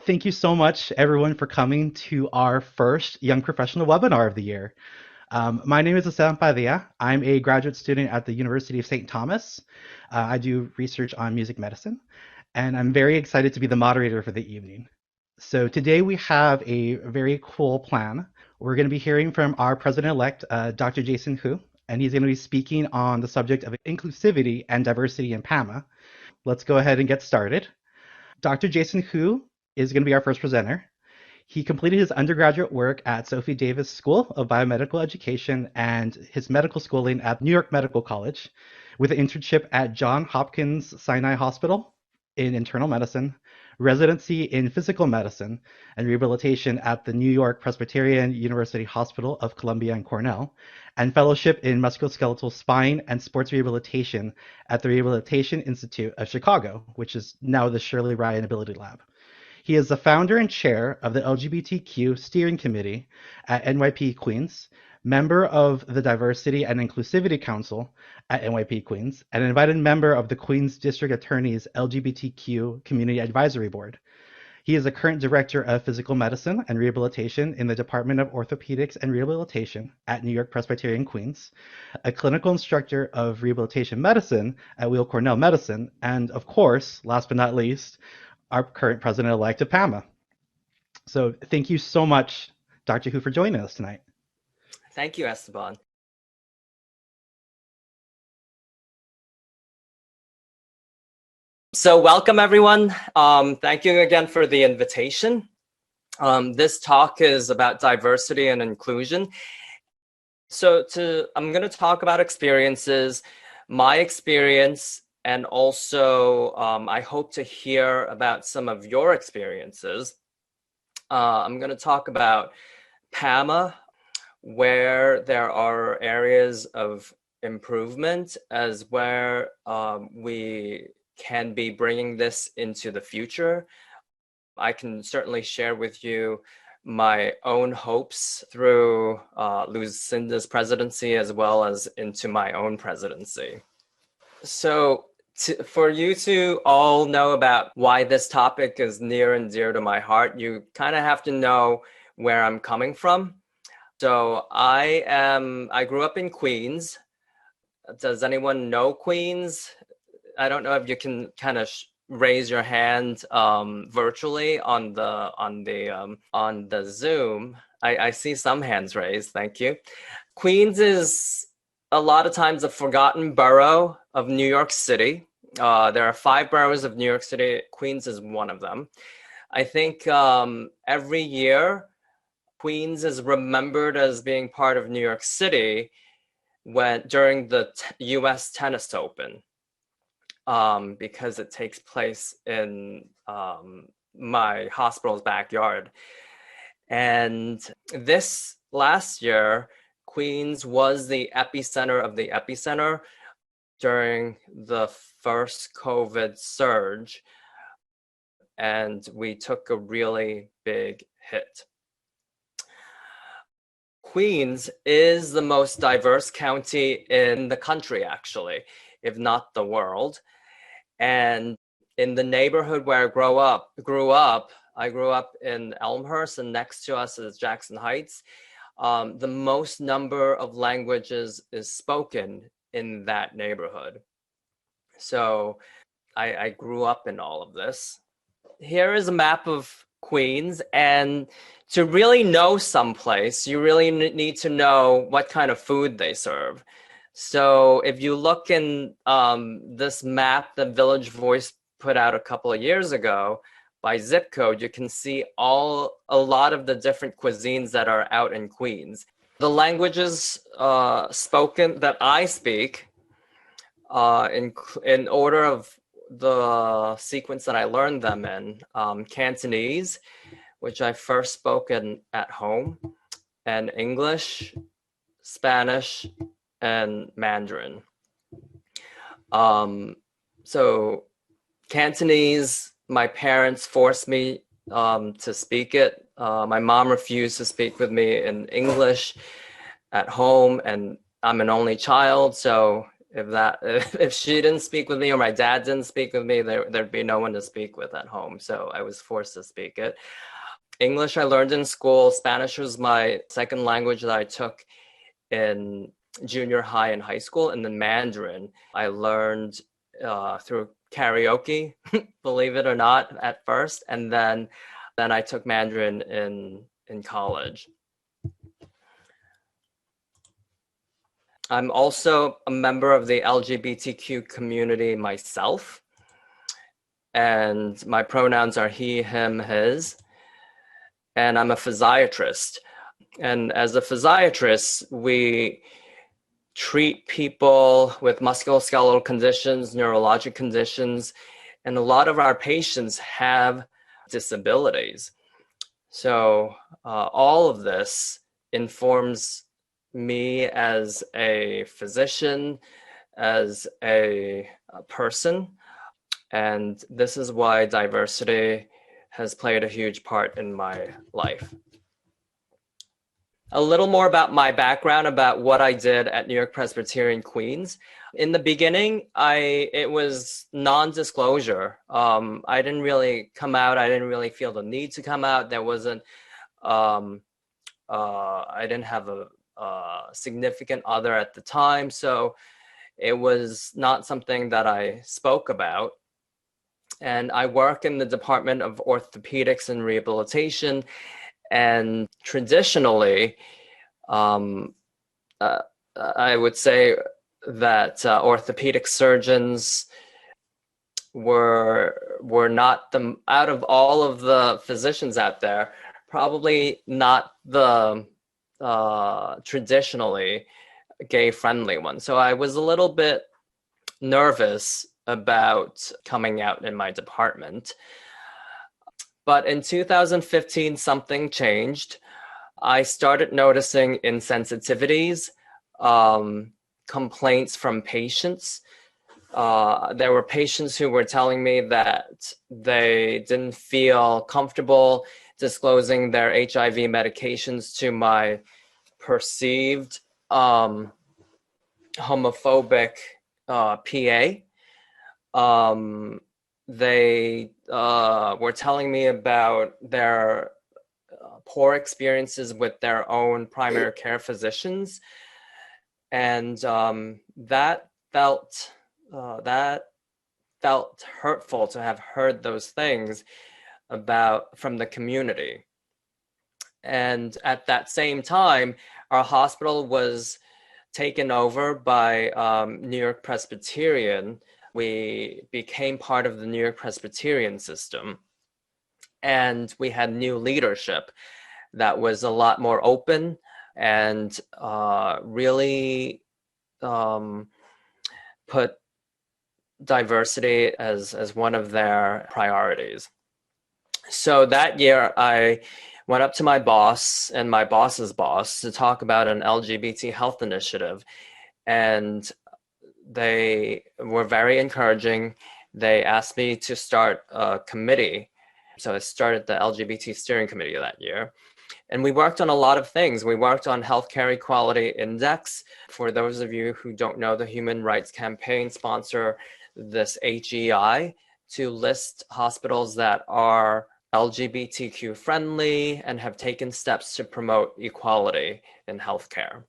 Thank you so much, everyone, for coming to our first Young Professional webinar of the year. My name is Esteban Padilla. I'm a graduate student at the University of St. Thomas. I do research on music medicine, and I'm very excited to be the moderator for the evening. So today we have a very cool plan. We're going to be hearing from our president-elect, Dr. Jason Hu, and he's going to be speaking on the subject of inclusivity and diversity in PAMA. Let's go ahead and get started. Dr. Jason Hu is going to be our first presenter. He completed his undergraduate work at Sophie Davis School of Biomedical Education and his medical schooling at New York Medical College, with an internship at Johns Hopkins Sinai Hospital in internal medicine, residency in physical medicine and rehabilitation at the New York Presbyterian University Hospital of Columbia and Cornell, and fellowship in musculoskeletal spine and sports rehabilitation at the Rehabilitation Institute of Chicago, which is now the Shirley Ryan Ability Lab. He is the founder and chair of the LGBTQ Steering Committee at NYP Queens, member of the Diversity and Inclusivity Council at NYP Queens, and an invited member of the Queens District Attorney's LGBTQ Community Advisory Board. He is the current director of physical medicine and rehabilitation in the Department of Orthopedics and Rehabilitation at New York Presbyterian Queens, a clinical instructor of rehabilitation medicine at Weill Cornell Medicine, and of course, last but not least, our current president-elect of PAMA. So thank you so much, Dr. Hu, for joining us tonight. Thank you, Esteban. So welcome, everyone. Thank you again for the invitation. This talk is about diversity and inclusion. So I'm going to talk about experiences, my experience, and also I hope to hear about some of your experiences. I'm going to talk about PAMA, where there are areas of improvement, as where we can be bringing this into the future. I can certainly share with you my own hopes through Lucinda's presidency as well as into my own presidency. So for you to all know about why this topic is near and dear to my heart, you kind of have to know where I'm coming from. So I grew up in Queens. Does anyone know Queens? I don't know if you can kind of raise your hand virtually on the Zoom. I see some hands raised. Thank you. Queens is a lot of times a forgotten borough of New York City. There are 5 boroughs of New York City. Queens is one of them. I think every year Queens is remembered as being part of New York City during the U.S. Tennis Open, because it takes place in my hospital's backyard. And this last year, Queens was the epicenter of the epicenter during the first COVID surge, and we took a really big hit. Queens is the most diverse county in the country, actually, if not the world. And in the neighborhood where I grew up in Elmhurst, and next to us is Jackson Heights. The most number of languages is spoken in that neighborhood. So I grew up in all of this. Here is a map of Queens, and to really know someplace, you really need to know what kind of food they serve. So if you look in this map that Village Voice put out a couple of years ago by zip code, you can see a lot of the different cuisines that are out in Queens. The languages spoken that I speak in order of the sequence that I learned them in, Cantonese, which I first spoke at home, and English, Spanish, and Mandarin. So Cantonese, my parents forced me to speak it. My mom refused to speak with me in English at home, and I'm an only child, so if she didn't speak with me or my dad didn't speak with me, there'd be no one to speak with at home. So I was forced to speak it. English I learned in school. Spanish was my second language that I took in junior high and high school. And then Mandarin I learned through karaoke, believe it or not, at first. And then I took Mandarin in college. I'm also a member of the LGBTQ community myself, and my pronouns are he, him, his, and I'm a physiatrist. And as a physiatrist, we treat people with musculoskeletal conditions, neurologic conditions, and a lot of our patients have disabilities. So all of this informs me as a physician, as a person, and this is why diversity has played a huge part in my life. A little more about my background, about what I did at New York Presbyterian Queens. In the beginning, it was non-disclosure. I didn't really come out. I didn't really feel the need to come out. There wasn't. I didn't have a significant other at the time, so it was not something that I spoke about. And I work in the Department of Orthopedics and Rehabilitation, and traditionally, I would say that orthopedic surgeons were not out of all of the physicians out there, probably not the traditionally gay-friendly one. So I was a little bit nervous about coming out in my department. But in 2015, something changed. I started noticing insensitivities, complaints from patients. There were patients who were telling me that they didn't feel comfortable disclosing their HIV medications to my perceived homophobic PA. They were telling me about their poor experiences with their own primary care physicians, and that felt hurtful to have heard those things from the community. And at that same time, our hospital was taken over by New York Presbyterian. We became part of the New York Presbyterian system, and we had new leadership that was a lot more open and really put diversity as one of their priorities. So that year, I went up to my boss and my boss's boss to talk about an LGBT health initiative, and they were very encouraging. They asked me to start a committee. So I started the LGBT steering committee that year. And we worked on a lot of things. We worked on Healthcare Equality Index. For those of you who don't know, the Human Rights Campaign sponsor this HEI to list hospitals that are LGBTQ friendly and have taken steps to promote equality in healthcare.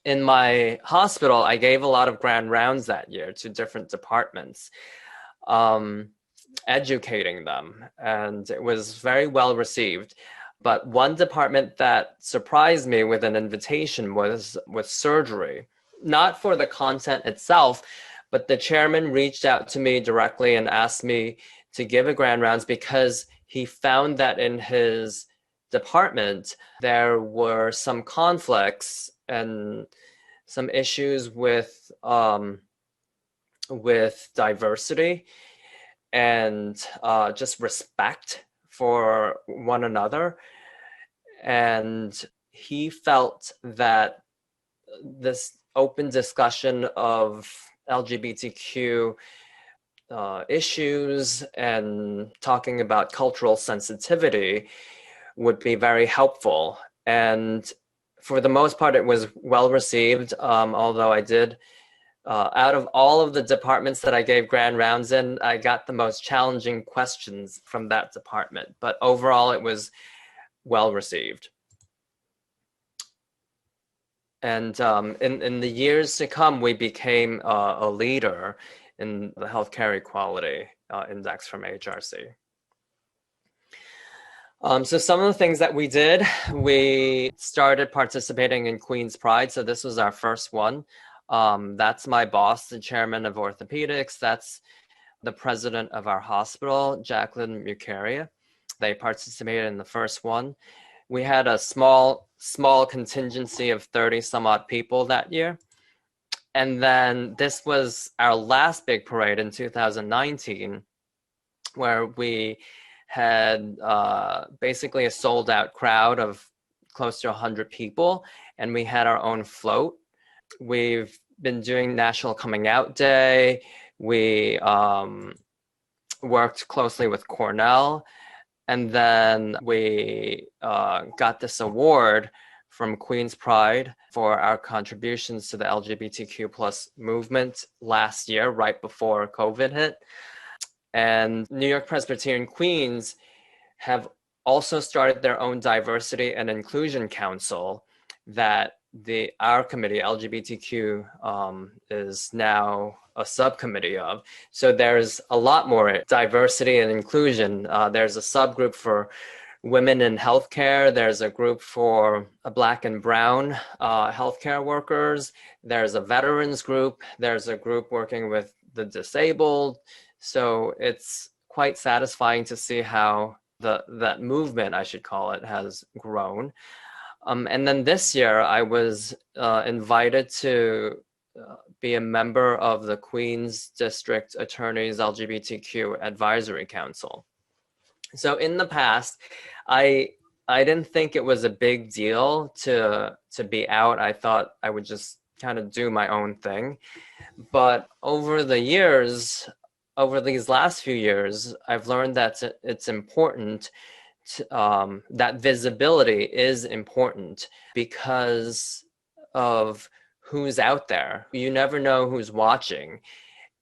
In my hospital, I gave a lot of grand rounds that year to different departments, educating them, and it was very well received. But one department that surprised me with an invitation was with surgery, not for the content itself, but the chairman reached out to me directly and asked me to give a grand rounds because he found that in his department there were some conflicts and some issues with diversity and just respect for one another. And he felt that this open discussion of LGBTQ issues and talking about cultural sensitivity would be very helpful. And for the most part, it was well received, although I did Out of all of the departments that I gave grand rounds in, I got the most challenging questions from that department. But overall, it was well received. And in the years to come, we became a leader in the healthcare equality index from HRC. So some of the things that we did, we started participating in Queen's Pride. So this was our first one. That's my boss, the chairman of orthopedics. That's the president of our hospital, Jacqueline Mucaria. They participated in the first one. We had a small contingency of 30 some odd people that year. And then this was our last big parade in 2019, where we had basically a sold out crowd of close to 100 people, and we had our own float. We've been doing National Coming Out Day. We worked closely with Cornell, and then we got this award from Queen's Pride for our contributions to the LGBTQ plus movement last year, right before COVID hit. And New York Presbyterian Queens have also started their own diversity and inclusion council that our committee, LGBTQ, is now a subcommittee of. So there's a lot more diversity and inclusion. There's a subgroup for women in healthcare. There's a group for Black and Brown healthcare workers. There's a veterans group. There's a group working with the disabled. So it's quite satisfying to see how that movement, I should call it, has grown. And then this year, I was invited to be a member of the Queens District Attorney's LGBTQ Advisory Council. So in the past, I didn't think it was a big deal to be out. I thought I would just kind of do my own thing. But over the years, over these last few years, I've learned that it's important that visibility is important because of who's out there. You never know who's watching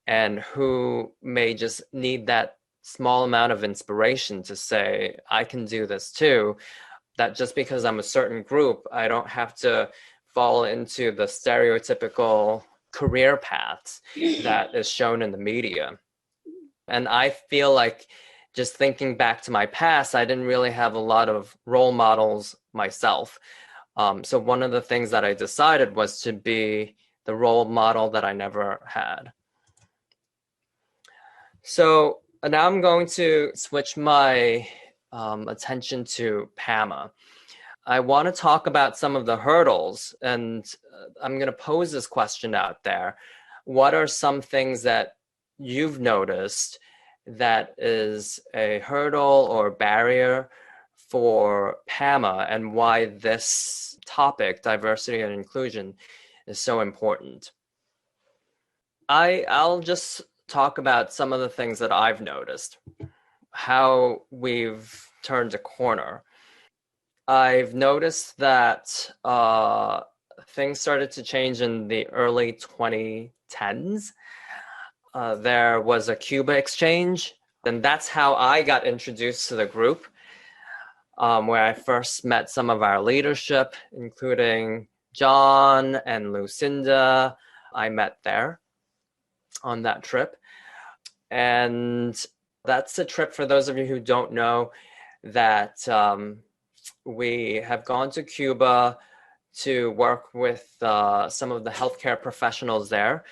and who may just need that small amount of inspiration to say, I can do this too. That just because I'm a certain group, I don't have to fall into the stereotypical career paths that is shown in the media. And I feel like just thinking back to my past, I didn't really have a lot of role models myself. So one of the things that I decided was to be the role model that I never had. So now I'm going to switch my attention to PAMA. I want to talk about some of the hurdles, and I'm going to pose this question out there. What are some things that you've noticed that is a hurdle or barrier for PAMA, and why this topic, diversity and inclusion, is so important? I'll just talk about some of the things that I've noticed, how we've turned a corner. I've noticed that things started to change in the early 2010s. There was a Cuba exchange, and that's how I got introduced to the group, where I first met some of our leadership, including John and Lucinda. I met there on that trip. And that's a trip, for those of you who don't know, that we have gone to Cuba to work with some of the healthcare professionals there.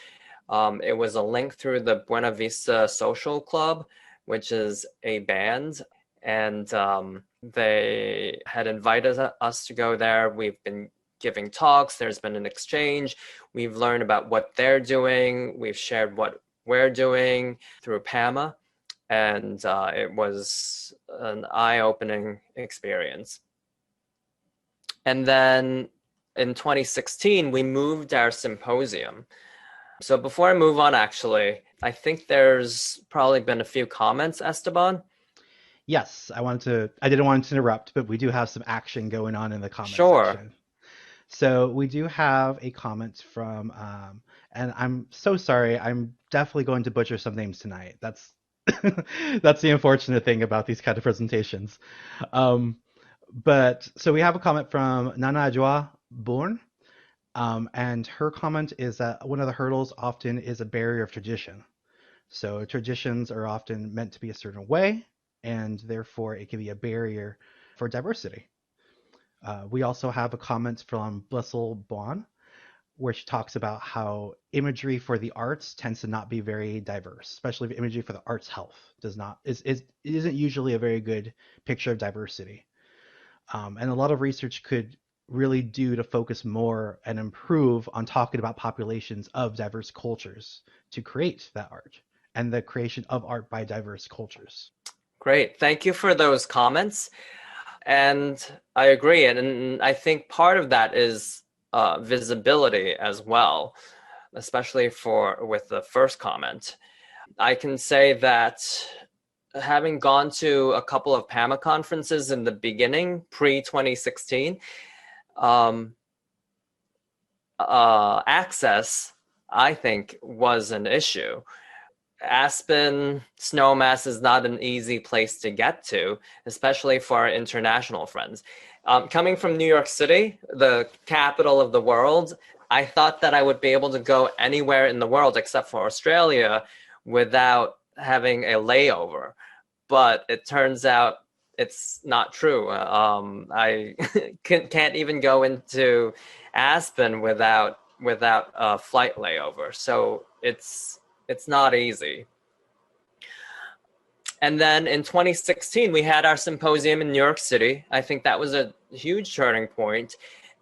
It was a link through the Buena Vista Social Club, which is a band, and they had invited us to go there. We've been giving talks. There's been an exchange. We've learned about what they're doing. We've shared what we're doing through PAMA, and it was an eye-opening experience. And then in 2016, we moved our symposium. So before I move on, actually, I think there's probably been a few comments, Esteban. Yes, I didn't want to interrupt, but we do have some action going on in the comment Sure. section. So we do have a comment from And I'm so sorry. I'm definitely going to butcher some names tonight. That's that's the unfortunate thing about these kind of presentations. Um, but so we have a comment from Nana Joa Bourne, and her comment is that one of the hurdles often is a barrier of tradition. So traditions are often meant to be a certain way, and therefore it can be a barrier for diversity. We also have a comment from Blissel Bon, where she talks about how imagery for the arts tends to not be very diverse, especially if imagery for the arts health does not is isn't usually a very good picture of diversity. And a lot of research could really do to focus more and improve on talking about populations of diverse cultures to create that art and the creation of art by diverse cultures. Great. Thank you for those comments. And I agree. And I think part of that is visibility as well, especially with the first comment. I can say that having gone to a couple of PAMA conferences in the beginning, pre-2016, access, I think, was an issue. Aspen Snowmass is not an easy place to get to, especially for our international friends. Coming from New York City, the capital of the world, I thought that I would be able to go anywhere in the world except for Australia without having a layover. But it turns out it's not true. I can't even go into Aspen without a flight layover. So it's not easy. And then in 2016, we had our symposium in New York City. I think that was a huge turning point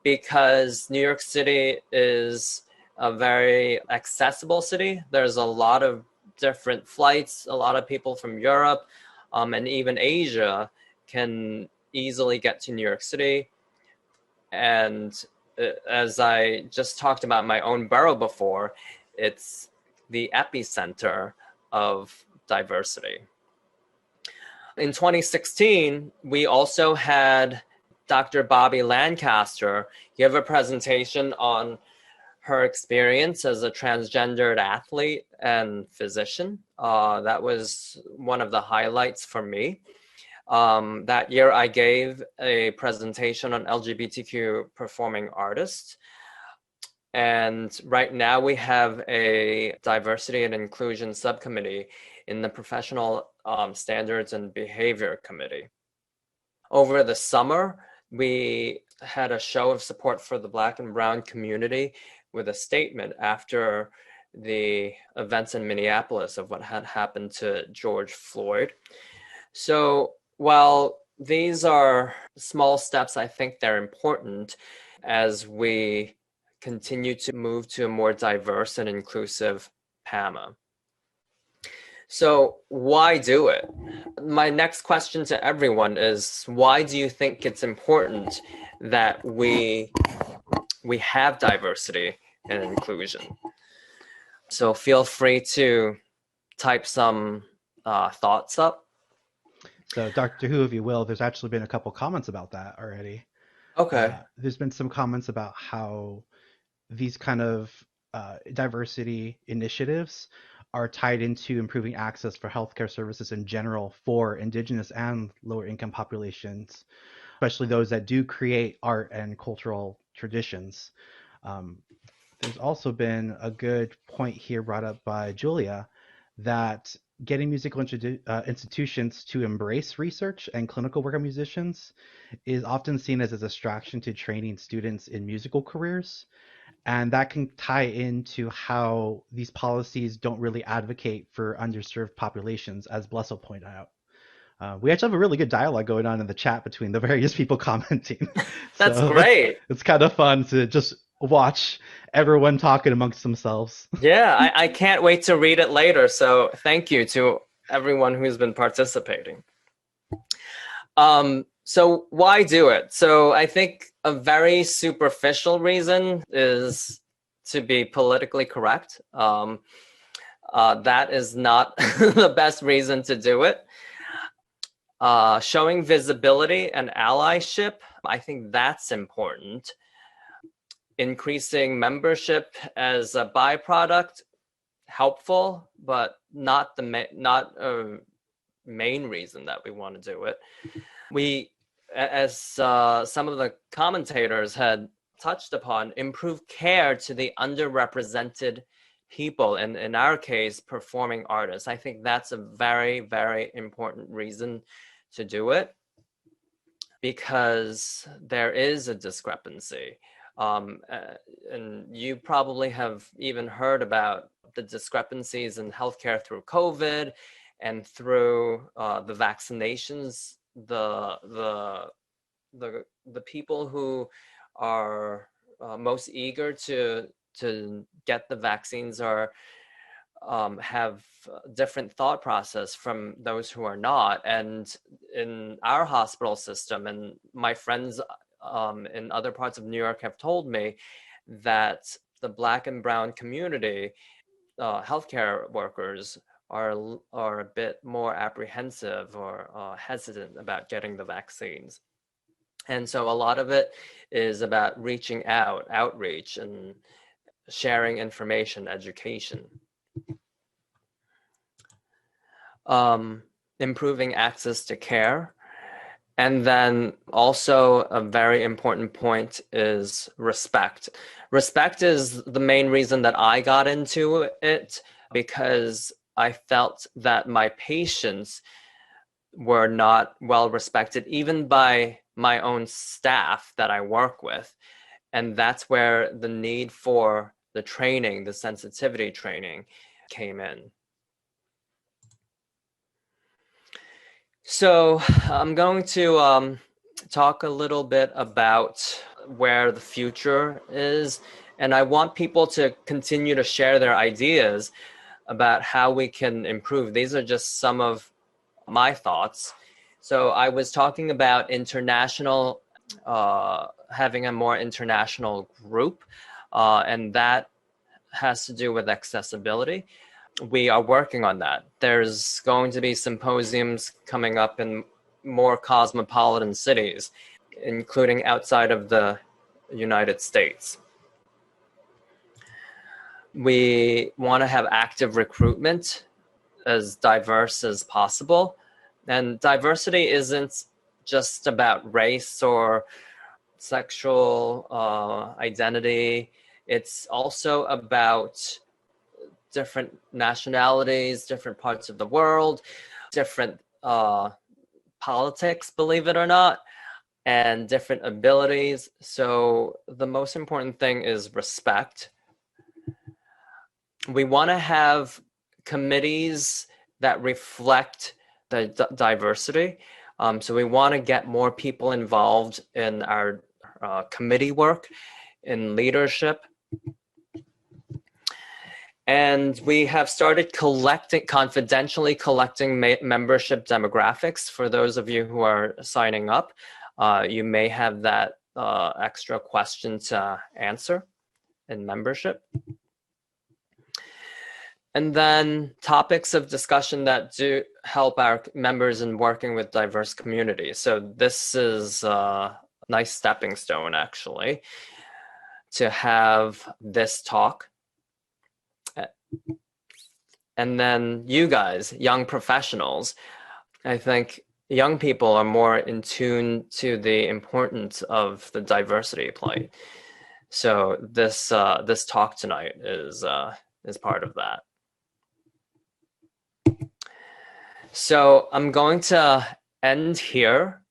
because New York City is a very accessible city. There's a lot of different flights, a lot of people from Europe, and even Asia can easily get to New York City. And as I just talked about my own borough before, it's the epicenter of diversity. In 2016, we also had Dr. Bobby Lancaster give a presentation on her experience as a transgendered athlete and physician. That was one of the highlights for me. That year, I gave a presentation on LGBTQ performing artists. And right now, we have a diversity and inclusion subcommittee in the Professional Standards and Behavior Committee. Over the summer, we had a show of support for the Black and Brown community with a statement after the events in Minneapolis of what had happened to George Floyd. So while these are small steps, I think they're important as we continue to move to a more diverse and inclusive PAMA. So why do it? My next question to everyone is, why do you think it's important that we have diversity and inclusion? So feel free to type some thoughts up. So, Dr. Who, if you will, there's actually been a couple comments about that already. Okay. There's been some comments about how these kind of diversity initiatives are tied into improving access for healthcare services in general for Indigenous and lower income populations, especially those that do create art and cultural traditions. There's also been a good point here brought up by Julia that getting musical institutions to embrace research and clinical work of musicians is often seen as a distraction to training students in musical careers. And that can tie into how these policies don't really advocate for underserved populations, as Blessel pointed out. We actually have a really good dialogue going on in the chat between the various people commenting. That's great. It's kind of fun to just watch everyone talking amongst themselves. Yeah, I can't wait to read it later. So thank you to everyone who's been participating. So why do it? So I think a very superficial reason is to be politically correct. That is not the best reason to do it. Showing visibility and allyship, I think that's important. increasing membership as a byproduct, helpful, but not a main reason that we want to do it. We, as some of the commentators had touched upon, improve care to the underrepresented people, and in our case, performing artists. I think that's a very, very important reason to do it, because there is a discrepancy. And you probably have even heard about the discrepancies in healthcare through COVID and through the vaccinations. The people who are most eager to get the vaccines are have different thought process from those who are not. And in our hospital system, and my friends in other parts of New York have told me that the Black and brown community healthcare workers are a bit more apprehensive or hesitant about getting the vaccines. And so a lot of it is about reaching out, outreach, and sharing information, education. Improving access to care. And then also a very important point is respect. Respect is the main reason that I got into it, because I felt that my patients were not well respected, even by my own staff that I work with. And that's where the need for the training, the sensitivity training, came in. So I'm going to talk a little bit about where the future is, and I want people to continue to share their ideas about how we can improve. These are just some of my thoughts. So I was talking about international, having a more international group, and that has to do with accessibility. We are working on that. There's going to be symposiums coming up in more cosmopolitan cities, including outside of the United States. We want to have active recruitment, as diverse as possible. And diversity isn't just about race or sexual identity. It's also about different nationalities, different parts of the world, different politics, believe it or not, and different abilities. So the most important thing is respect. We want to have committees that reflect the diversity. So we want to get more people involved in our committee work, in leadership. And we have started confidentially collecting membership demographics. For those of you who are signing up, you may have that extra question to answer in membership. And then topics of discussion that do help our members in working with diverse communities. So this is a nice stepping stone, actually, to have this talk. And then you guys, young professionals, I think young people are more in tune to the importance of the diversity plight. So this talk tonight is part of that. So I'm going to end here,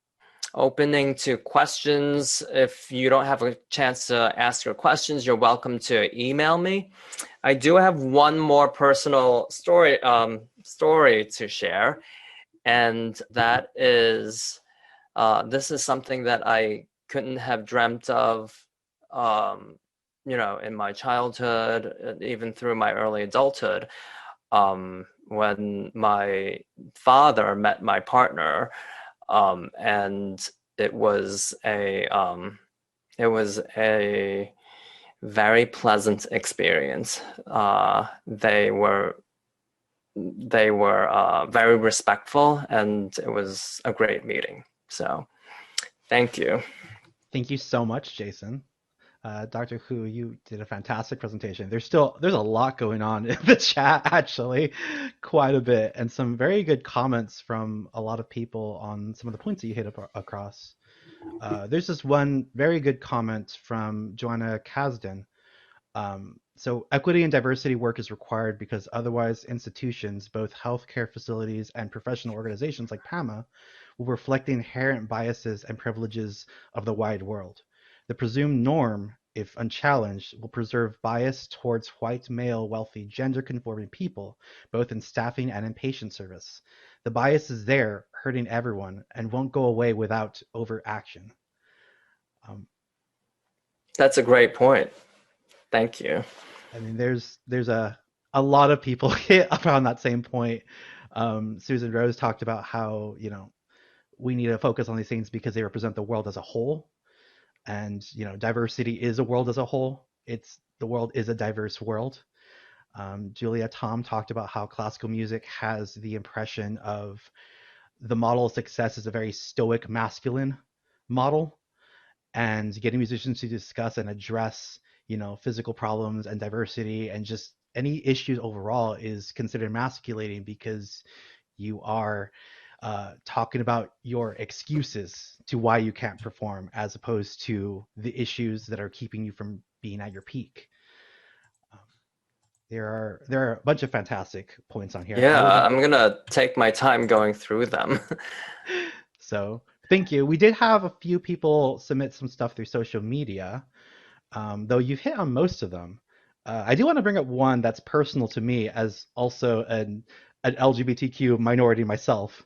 opening to questions. If you don't have a chance to ask your questions, you're welcome to email me. I do have one more personal story to share, and that is this is something that I couldn't have dreamt of, in my childhood, even through my early adulthood. When my father met my partner, and it was a very pleasant experience. They were very respectful, and it was a great meeting. So, thank you. Thank you so much, Jason. Dr. Hu, you did a fantastic presentation. There's a lot going on in the chat actually, quite a bit, and some very good comments from a lot of people on some of the points that you hit across. There's this one very good comment from Joanna Kasdan. So equity and diversity work is required because otherwise institutions, both healthcare facilities and professional organizations like PAMA, will reflect the inherent biases and privileges of the wide world. The presumed norm, if unchallenged, will preserve bias towards white, male, wealthy, gender-conforming people, both in staffing and in patient service. The bias is there, hurting everyone, and won't go away without overaction. Um, That's a great point. Thank you. I mean, there's a lot of people hit around that same point. Susan Rose talked about how we need to focus on these things because they represent the world as a whole, and diversity is a world as a whole. The world is a diverse world. Julia Tom talked about how classical music has the impression of the model of success is a very stoic masculine model, and getting musicians to discuss and address physical problems and diversity and just any issues overall is considered emasculating because you are talking about your excuses to why you can't perform as opposed to the issues that are keeping you from being at your peak. um, there are a bunch of fantastic points on here. I would Yeah, like I'm gonna take my time going through them. So thank you. We did have a few people submit some stuff through social media, though you've hit on most of them. I do want to bring up one that's personal to me as also an LGBTQ minority myself,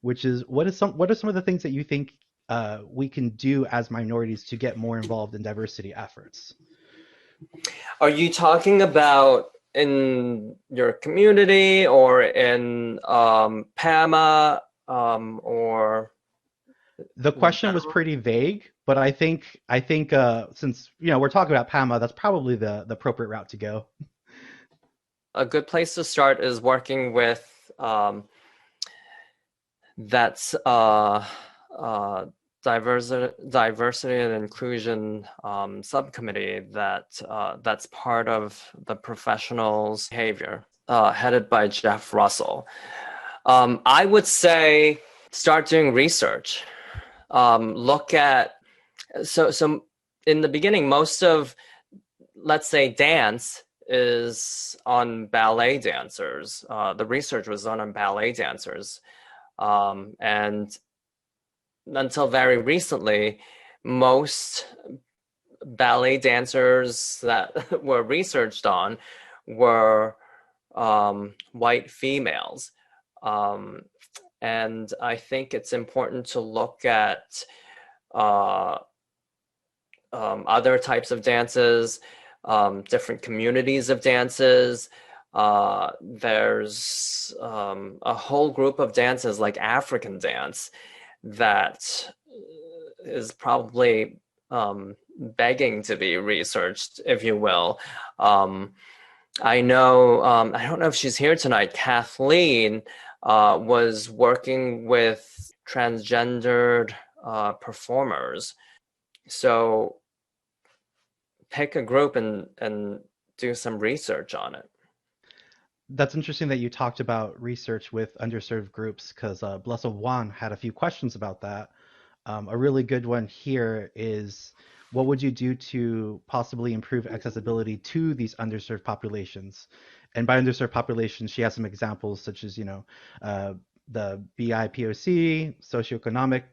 which is what are some of the things that you think we can do as minorities to get more involved in diversity efforts? Are you talking about in your community or in PAMA or The in question was general? pretty vague, but I think since we're talking about PAMA, that's probably the appropriate route to go. A good place to start is working with that's diversity and inclusion subcommittee that's part of the professionals behavior headed by Jeff Russell. I would say start doing research. Look at so in the beginning, most of, let's say, dance is on ballet dancers. The research was done on ballet dancers. And until very recently, most ballet dancers that were researched on were white females. And I think it's important to look at other types of dances, different communities of dances. There's a whole group of dances like African dance that is probably begging to be researched, if you will. I know, I don't know if she's here tonight, Kathleen was working with transgendered performers. So pick a group and do some research on it. That's interesting that you talked about research with underserved groups because Blessa Wan had a few questions about that. A really good one here is what would you do to possibly improve accessibility to these underserved populations? And by underserved populations, she has some examples such as, uh, the BIPOC, socioeconomically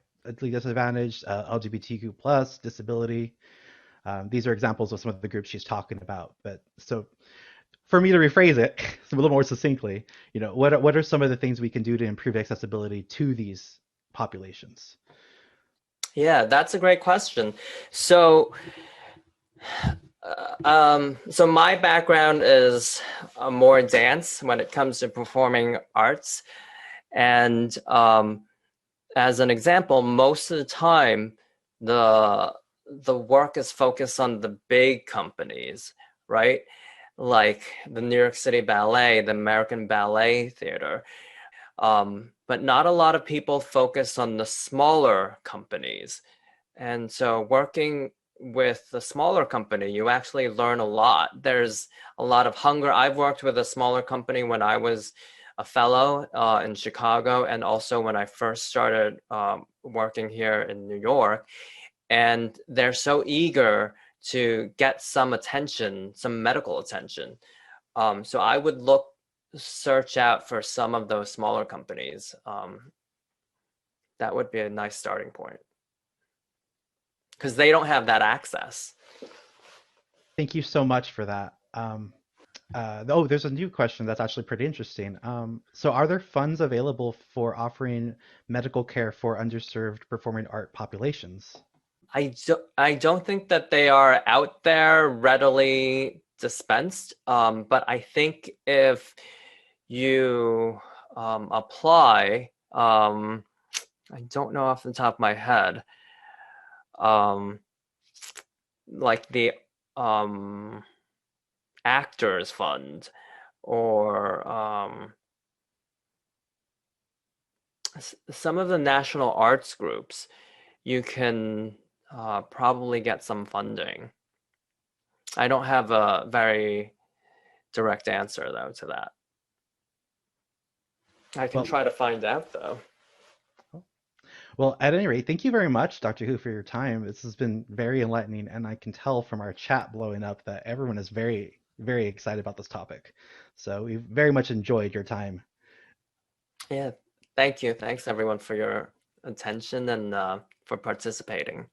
disadvantaged, LGBTQ plus, disability. These are examples of some of the groups she's talking about. But so for me to rephrase it a little more succinctly, what are some of the things we can do to improve accessibility to these populations? Yeah, that's a great question. So, so my background is more dance when it comes to performing arts, and as an example, most of the time, the work is focused on the big companies, right? Like the New York City Ballet, the American Ballet Theater. But not a lot of people focus on the smaller companies. And so working with a smaller company, you actually learn a lot. There's a lot of hunger. I've worked with a smaller company when I was a fellow in Chicago, and also when I first started working here in New York. And they're so eager to get some attention, some medical attention. So I would search out for some of those smaller companies. That would be a nice starting point because they don't have that access. Thank you so much for that. There's a new question that's actually pretty interesting. So, are there funds available for offering medical care for underserved performing art populations? I don't think that they are out there readily dispensed, but I think if you apply, I don't know off the top of my head, um, like the um, Actors Fund or some of the national arts groups, you can probably get some funding. I don't have a very direct answer though to that. I can Well, try to find out though. well, at any rate, thank you very much, Dr. Who, for your time. This has been very enlightening, and I can tell from our chat blowing up that everyone is very, very excited about this topic. So we've very much enjoyed your time. Yeah, thank you. Thanks everyone for your attention and for participating.